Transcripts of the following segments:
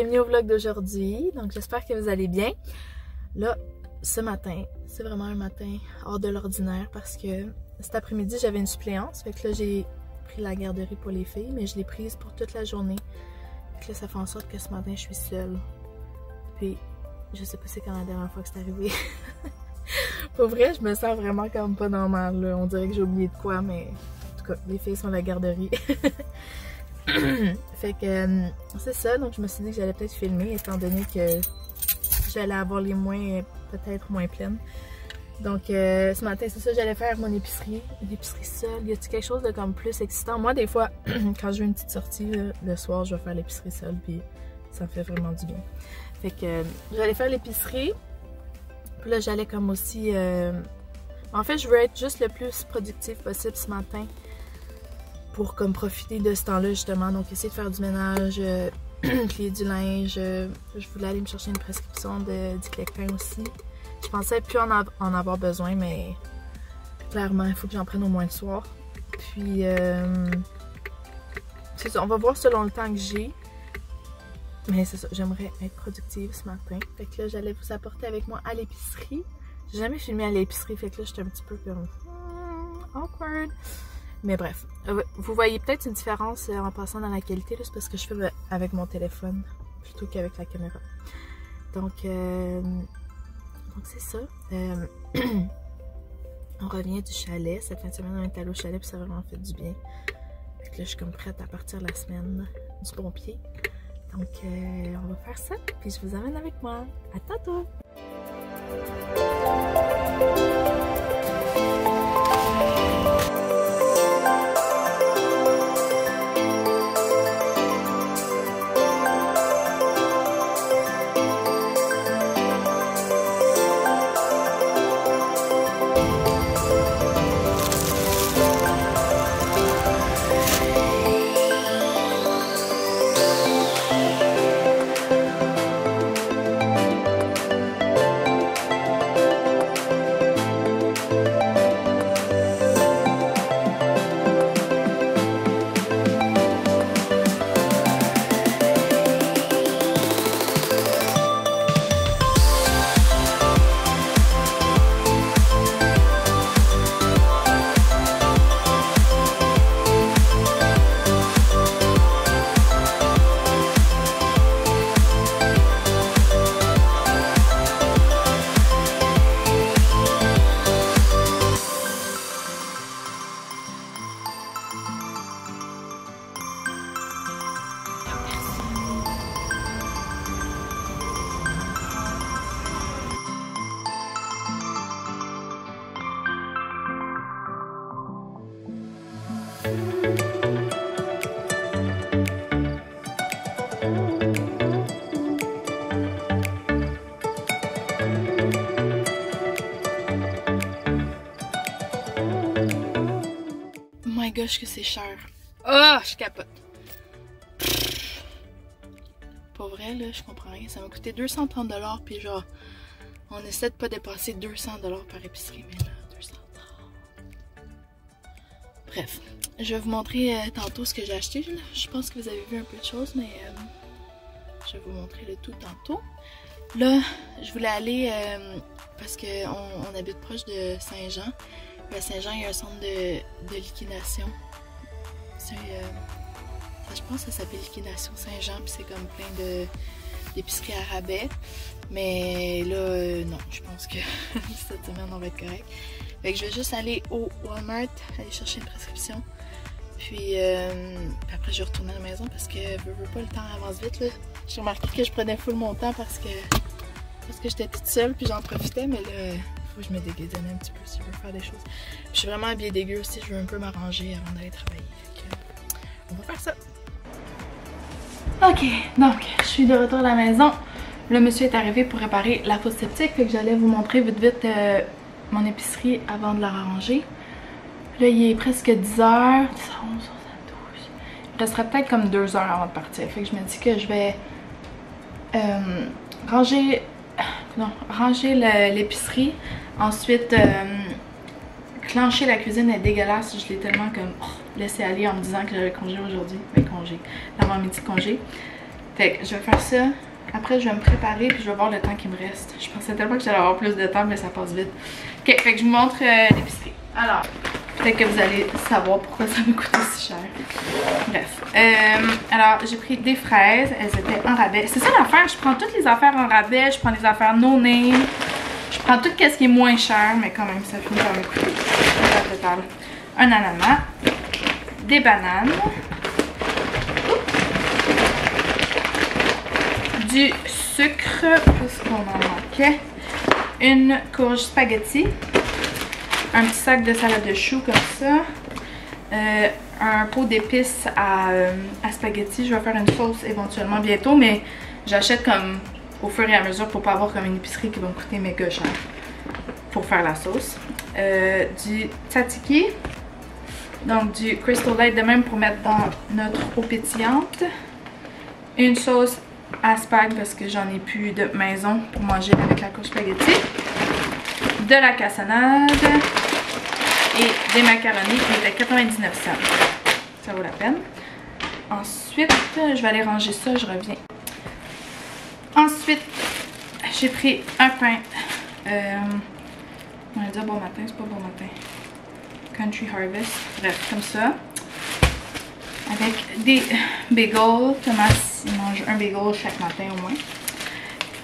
bienvenue au vlog d'aujourd'hui. Donc j'espère que vous allez bien. Là, ce matin, c'est vraiment un matin hors de l'ordinaire parce que cet après-midi j'avais une suppléance. Fait que là j'ai pris la garderie pour les filles, mais je l'ai prise pour toute la journée. Fait que là ça fait en sorte que ce matin je suis seule. Puis je sais pas c'est quand la dernière fois que c'est arrivé. Pour vrai, je me sens vraiment comme pas normale là. On dirait que j'ai oublié de quoi, mais en tout cas, les filles sont à la garderie. Fait que c'est ça, donc je me suis dit que j'allais peut-être filmer étant donné que j'allais avoir les mains peut-être moins pleines. Donc ce matin c'est ça, j'allais faire mon épicerie. L'épicerie seule, y a-t-il quelque chose de comme plus excitant? Moi des fois, quand je veux une petite sortie là, le soir, je vais faire l'épicerie seule puis ça me fait vraiment du bien. Fait que j'allais faire l'épicerie. Puis là j'allais comme aussi... En fait je veux être juste le plus productif possible ce matin. Pour comme profiter de ce temps-là justement, donc essayer de faire du ménage, plier du linge. Je voulais aller me chercher une prescription d'Iclectin aussi. Je pensais plus en avoir besoin, mais clairement il faut que j'en prenne au moins le soir. Puis c'est ça, on va voir selon le temps que j'ai. Mais c'est ça, j'aimerais être productive ce matin. Fait que là j'allais vous apporter avec moi à l'épicerie. J'ai jamais filmé à l'épicerie, fait que là j'étais un petit peu comme awkward. Mais bref, vous voyez peut-être une différence en passant dans la qualité, c'est parce que je fais avec mon téléphone plutôt qu'avec la caméra. Donc c'est ça. On revient du chalet. Cette fin de semaine, on est allé au chalet puis ça a vraiment fait du bien. Fait que là, je suis comme prête à partir la semaine du bon pied. Donc on va faire ça, puis je vous amène avec moi. À tantôt! Oh my gosh que c'est cher. Oh, je capote. Pour vrai là, je comprends rien. Ça m'a coûté 230$ puis genre, on essaie de pas dépasser 200$ par épicerie, mais là, 230$. Bref, je vais vous montrer tantôt ce que j'ai acheté. Là. Je pense que vous avez vu un peu de choses, mais je vais vous montrer le tout tantôt. Là, je voulais aller parce qu'on habite proche de Saint-Jean. À Saint-Jean, il y a un centre de liquidation. Je pense que ça s'appelle Liquidation Saint-Jean, puis c'est comme plein d'épiceries à rabais. Mais là, non, je pense que cette semaine, on va être correct. Fait que je vais juste aller au Walmart, aller chercher une prescription. Puis après, je vais retourner à la maison parce que veux pas, le temps avance vite. J'ai remarqué que je prenais full mon temps parce que j'étais toute seule, puis j'en profitais, mais là... Faut que je me déguisonne un petit peu si je veux faire des choses. Puis je suis vraiment habillée dégueu aussi, je veux un peu m'arranger avant d'aller travailler. On va faire ça. Ok, donc je suis de retour à la maison. Le monsieur est arrivé pour réparer la fosse septique, fait que j'allais vous montrer vite mon épicerie avant de la ranger. Là il est presque 10h, 10h11, 11h12. Il resterait peut-être comme 2 heures avant de partir. Fait que je me dis que je vais ranger l'épicerie. Ensuite, clencher la cuisine est dégueulasse. Je l'ai tellement comme laissé aller en me disant que j'avais congé aujourd'hui. Ben congé. L'avant-midi congé. Fait que je vais faire ça. Après, je vais me préparer puis je vais voir le temps qui me reste. Je pensais tellement que j'allais avoir plus de temps, mais ça passe vite. Ok, fait que je vous montre l'épicerie. Alors, peut-être que vous allez savoir pourquoi ça m'a coûté si cher. Bref. Alors, j'ai pris des fraises. Elles étaient en rabais. C'est ça l'affaire. Je prends toutes les affaires en rabais. Je prends les affaires no name. Je prends tout ce qui est moins cher, mais quand même, ça finit par me coûter. Au total. Un ananas. Des bananes. Du sucre, parce qu'on en manquait. Une courge spaghetti. Un petit sac de salade de choux comme ça. Un pot d'épices à spaghetti. Je vais faire une sauce éventuellement bientôt, mais j'achète comme au fur et à mesure pour pas avoir comme une épicerie qui va me coûter méga cher pour faire la sauce. Du tzatziki. Donc du Crystal Light de même pour mettre dans notre eau pétillante. Une sauce à spag parce que j'en ai plus de maison pour manger avec la courge spaghetti. De la cassonade. Et des macaronis qui étaient 99 cents. Ça vaut la peine. Ensuite, je vais aller ranger ça, je reviens. Ensuite, j'ai pris un pain. On va dire bon matin, c'est pas bon matin. Country Harvest. Bref, comme ça. Avec des bagels. Thomas, il mange un bagel chaque matin au moins.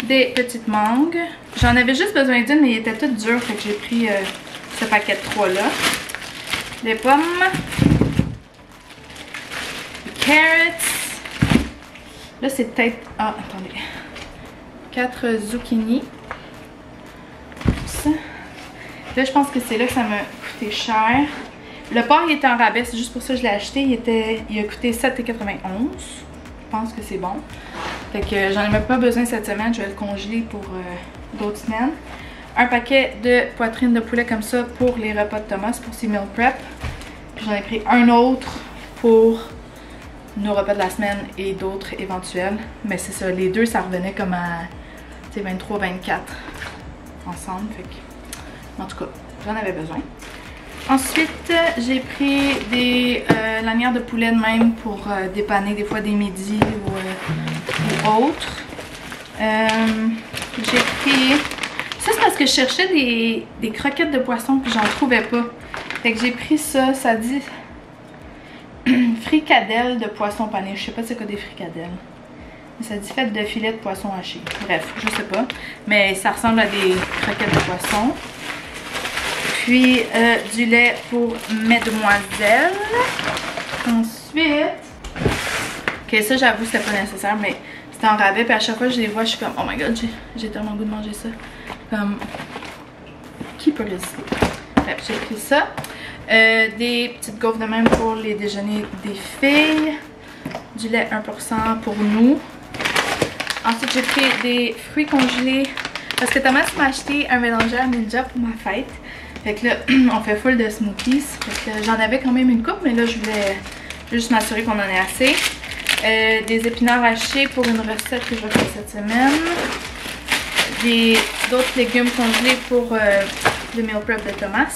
Des petites mangues. J'en avais juste besoin d'une, mais il était tout dur. Fait que j'ai pris ce paquet de 3 là. Des pommes. Des carrots. Là, c'est peut-être... Ah, attendez. 4 zucchini. Ça. Là, je pense que c'est là que ça m'a coûté cher. Le porc, il était en rabais, c'est juste pour ça que je l'ai acheté. Il a coûté 7,91 $. Je pense que c'est bon. Fait que j'en ai même pas besoin cette semaine. Je vais le congeler pour d'autres semaines. Un paquet de poitrine de poulet comme ça pour les repas de Thomas, pour ses meal prep. Puis j'en ai pris un autre pour nos repas de la semaine et d'autres éventuels. Mais c'est ça, les deux, ça revenait comme à 23-24 ensemble. Fait que, en tout cas, j'en avais besoin. Ensuite, j'ai pris des lanières de poulet de même pour dépanner des fois des midis ou autres. J'ai pris... Ça, c'est parce que je cherchais des croquettes de poisson puis j'en trouvais pas. Fait que j'ai pris ça, ça dit fricadelles de poisson pané. Je sais pas c'est quoi des fricadelles. Mais ça dit fait de filets de poisson haché. Bref, je sais pas. Mais ça ressemble à des croquettes de poisson. Puis du lait pour mesdemoiselles. Ensuite... Ok, ça j'avoue c'était pas nécessaire, mais c'était en rabais. Puis à chaque fois que je les vois, je suis comme oh my god, j'ai tellement le goût de manger ça. Comme... Qui peut résister? Bref, j'ai pris ça. Des petites gaufres de même pour les déjeuners des filles. Du lait 1% pour nous. Ensuite, j'ai pris des fruits congelés. Parce que Thomas m'a acheté un mélangeur Ninja pour ma fête. Fait que là, on fait full de smoothies. Fait que j'en avais quand même une coupe, mais là, je voulais juste m'assurer qu'on en ait assez. Des épinards hachés pour une recette que je vais faire cette semaine. D'autres légumes congelés pour le meal prep de Thomas.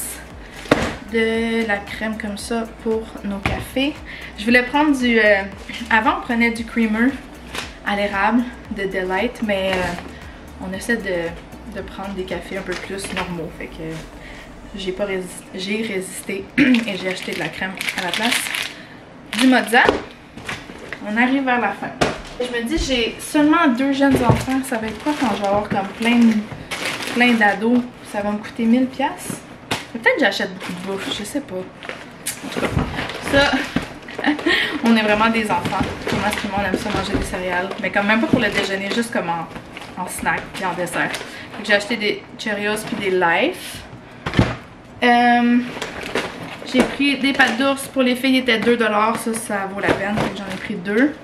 De la crème comme ça pour nos cafés. Je voulais prendre du... avant, on prenait du creamer à l'érable de Delight, mais on essaie de prendre des cafés un peu plus normaux. Fait que j'ai résisté et j'ai acheté de la crème à la place. Du mozza. On arrive vers la fin. Je me dis, j'ai seulement 2 jeunes enfants. Ça va être quoi quand je vais avoir comme plein d'ados? Ça va me coûter 1000$. Peut-être que j'achète beaucoup de bouffe, je sais pas. En tout cas, ça, on est vraiment des enfants. Thomas et moi, on aime ça manger des céréales. Mais quand même pas pour le déjeuner, juste comme en snack et en dessert. J'ai acheté des Cheerios puis des Life. J'ai pris des pâtes d'ours pour les filles, étaient 2$. Ça vaut la peine. J'en ai pris 2.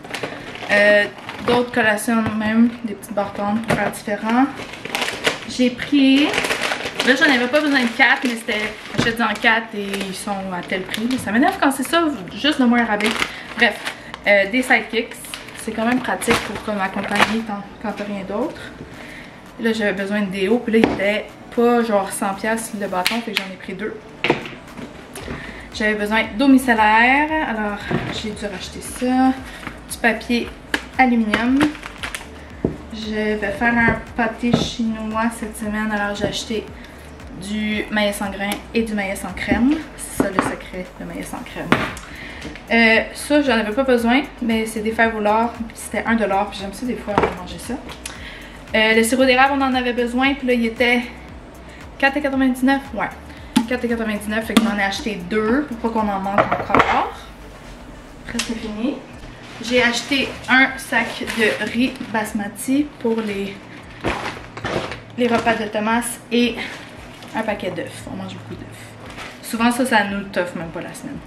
D'autres collations même, des petites barres-tonnes pour faire différent. J'ai pris... Là, j'en avais pas besoin de 4, mais c'était achète-en 4 et ils sont à tel prix. Ça m'énerve quand c'est ça, juste de moins rabais. Bref, des sidekicks. C'est quand même pratique pour comme accompagner quand t'as rien d'autre. Là, j'avais besoin de déo, puis là, il était pas genre 100$ le bâton, fait que j'en ai pris 2. J'avais besoin d'eau micellaire, alors j'ai dû racheter ça. Du papier aluminium. Je vais faire un pâté chinois cette semaine, alors j'ai acheté du maïs en grains et du maïs en crème. C'est ça le secret, le maïs en crème. Ça, j'en avais pas besoin, mais c'est des fèves au lard. C'était 1 $, puis j'aime ça des fois manger ça. Le sirop d'érable, on en avait besoin, puis là, il était 4,99 $. Ouais, 4,99 $, fait que j'en ai acheté 2 pour pas qu'on en manque encore. Presque fini. J'ai acheté un sac de riz basmati pour les repas de Thomas et un paquet d'œufs. On mange beaucoup d'œufs. Souvent ça nous toffe même pas la semaine.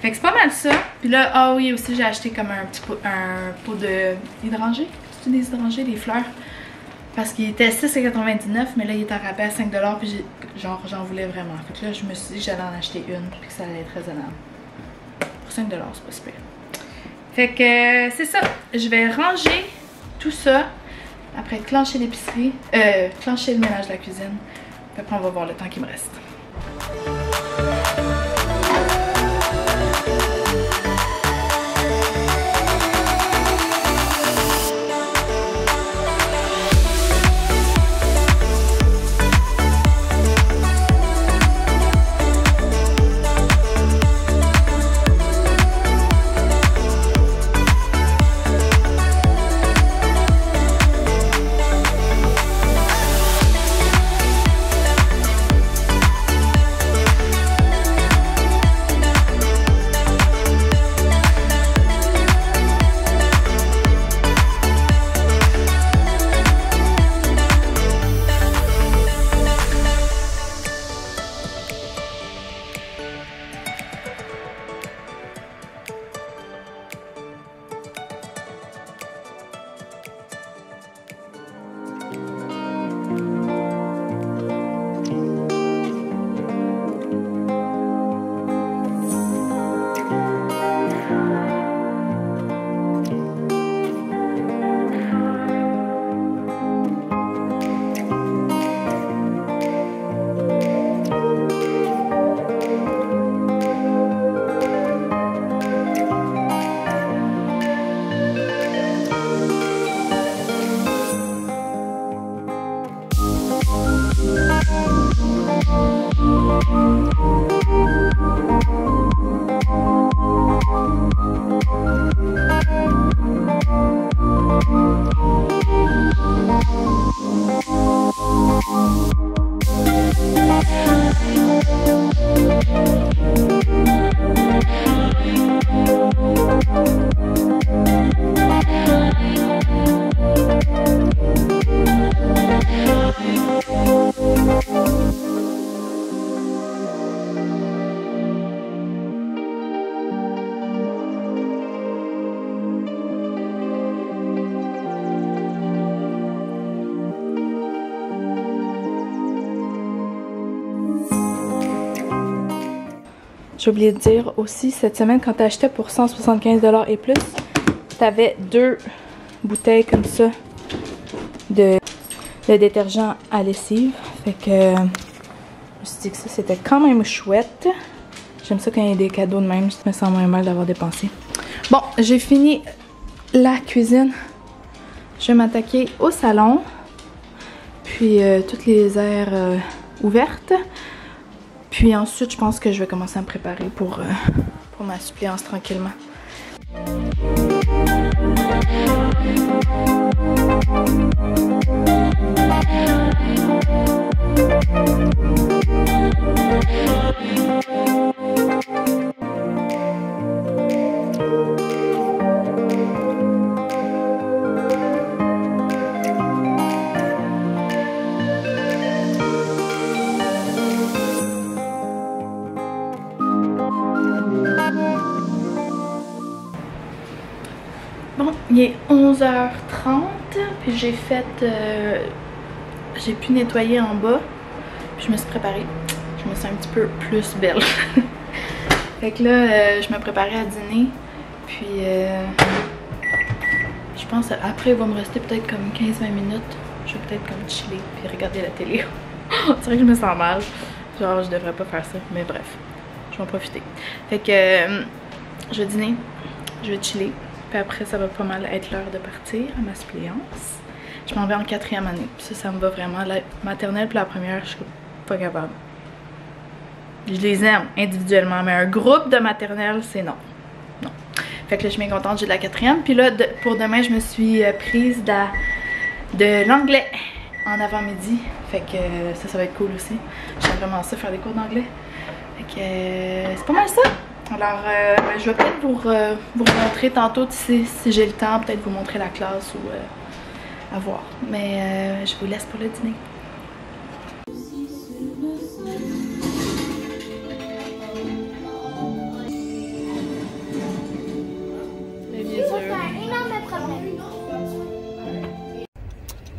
Fait que c'est pas mal ça. Puis là, ah oui, aussi j'ai acheté comme un petit pot de hydrangées. C'est des hydrangées, des fleurs. Parce qu'il était 6,99 $, mais là il est en rabais à 5 $, puis j'en voulais vraiment. Fait que là, je me suis dit que j'allais en acheter une, puis que ça allait être raisonnable. Pour 5 $, c'est pas super. Fait que c'est ça. Je vais ranger tout ça. Après clencher l'épicerie. Clencher le ménage de la cuisine. Puis après on va voir le temps qui me reste. J'ai oublié de dire aussi, cette semaine, quand tu achetais pour 175 $ et plus, tu avais 2 bouteilles comme ça de détergent à lessive. Fait que je me suis dit que ça, c'était quand même chouette. J'aime ça quand il y a des cadeaux de même, je me sens moins mal d'avoir dépensé. Bon, j'ai fini la cuisine. Je vais m'attaquer au salon. Puis toutes les aires ouvertes. Puis ensuite, je pense que je vais commencer à me préparer pour ma suppléance tranquillement. Bon, il est 11h30, puis j'ai fait, j'ai pu nettoyer en bas, puis je me suis préparée. Je me sens un petit peu plus belle. Fait que là, je me préparais à dîner, puis je pense après il va me rester peut-être comme 15-20 minutes. Je vais peut-être comme chiller, puis regarder la télé. C'est vrai que je me sens mal, genre je devrais pas faire ça, mais bref, je vais en profiter. Fait que je vais dîner, je vais chiller. Puis après, ça va pas mal être l'heure de partir à ma suppléance. Je m'en vais en 4e année. Puis ça me va vraiment. La maternelle puis la première, je suis pas capable. Je les aime individuellement, mais un groupe de maternelle, c'est non. Non. Fait que là, je suis bien contente, j'ai de la 4e. Puis là, pour demain, je me suis prise de l'anglais en avant-midi. Fait que ça va être cool aussi. J'aime vraiment ça, faire des cours d'anglais. Fait que c'est pas mal ça. Alors, je vais peut-être vous montrer tantôt si j'ai le temps, peut-être vous montrer la classe ou à voir. Mais je vous laisse pour le dîner.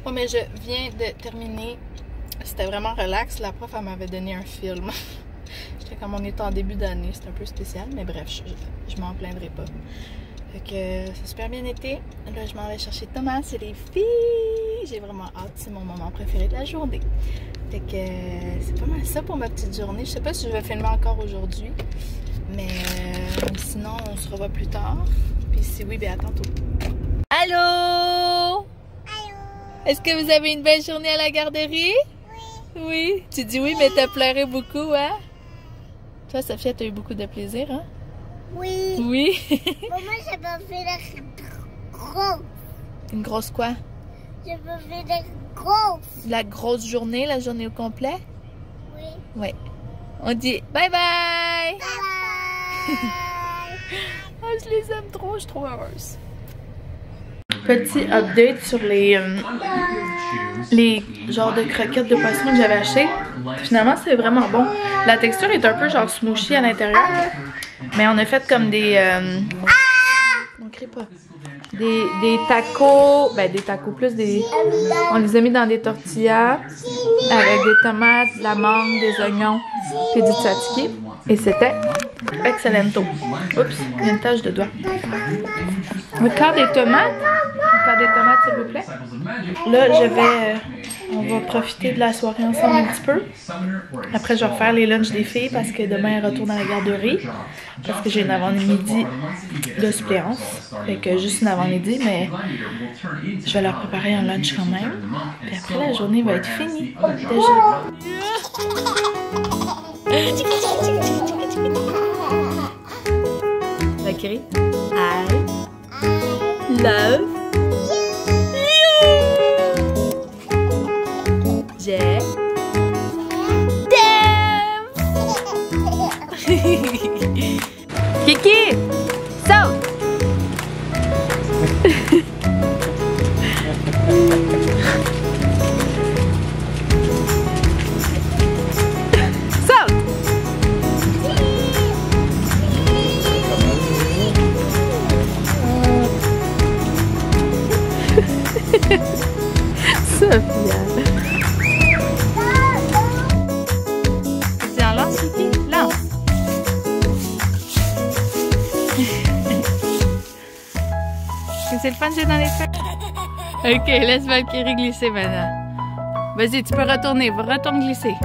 Oh, mais je viens de terminer. C'était vraiment relax. La prof, elle m'avait donné un film. J'étais comme on est en début d'année, c'est un peu spécial, mais bref, je m'en plaindrai pas. Fait que ça a super bien été. Là, je m'en vais chercher Thomas et les filles. J'ai vraiment hâte, c'est mon moment préféré de la journée. Fait que c'est pas mal ça pour ma petite journée. Je sais pas si je vais filmer encore aujourd'hui, mais sinon, on se revoit plus tard. Puis si oui, bien à tantôt. Allô? Est-ce que vous avez une belle journée à la garderie? Oui. Oui? Tu dis oui, mais t'as pleuré beaucoup, hein? Toi, Sophia, t'as eu beaucoup de plaisir, hein? Oui. Oui? Moi, j'ai pas fait la grosse. Une grosse quoi? J'ai pas fait la grosse. La grosse journée, la journée au complet? Oui. Oui. On dit bye bye! Bye! Oh, je les aime trop, je suis trop heureuse. Petit update sur les genres de croquettes de poisson que j'avais acheté. Finalement, c'est vraiment bon. La texture est un peu genre smooshy à l'intérieur. Mais on a fait comme des... on crie pas. Des tacos. Ben, des tacos plus des... On les a mis dans des tortillas avec des tomates, de la mangue, des oignons et du tzatziki. Et c'était excellento. Oups, il y a une tache de doigt. Un quart des tomates. Un quart des tomates, s'il vous plaît. Là, on va profiter de la soirée ensemble un petit peu. Après, je vais refaire les lunchs des filles parce que demain, elles retournent à la garderie. Parce que j'ai une avant-midi de suppléance. Fait que juste une avant-midi, mais je vais leur préparer un lunch quand même. Puis après, la journée va être finie. Déjà. Valkyrie, I love you. J'ai Kiki, saute. Sophia. Tiens, lance, Kiki, lance. C'est le fun de jouer dans les feuilles. Ok, laisse Valkyrie glisser maintenant. Vas-y, tu peux retourner. Retourne glisser.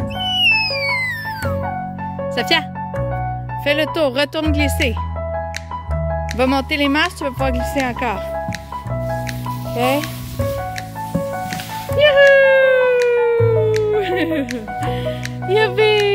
Sophia, fais le tour. Retourne glisser. Va monter les marches, tu vas pouvoir glisser encore. Ok? Youhou! Youpi!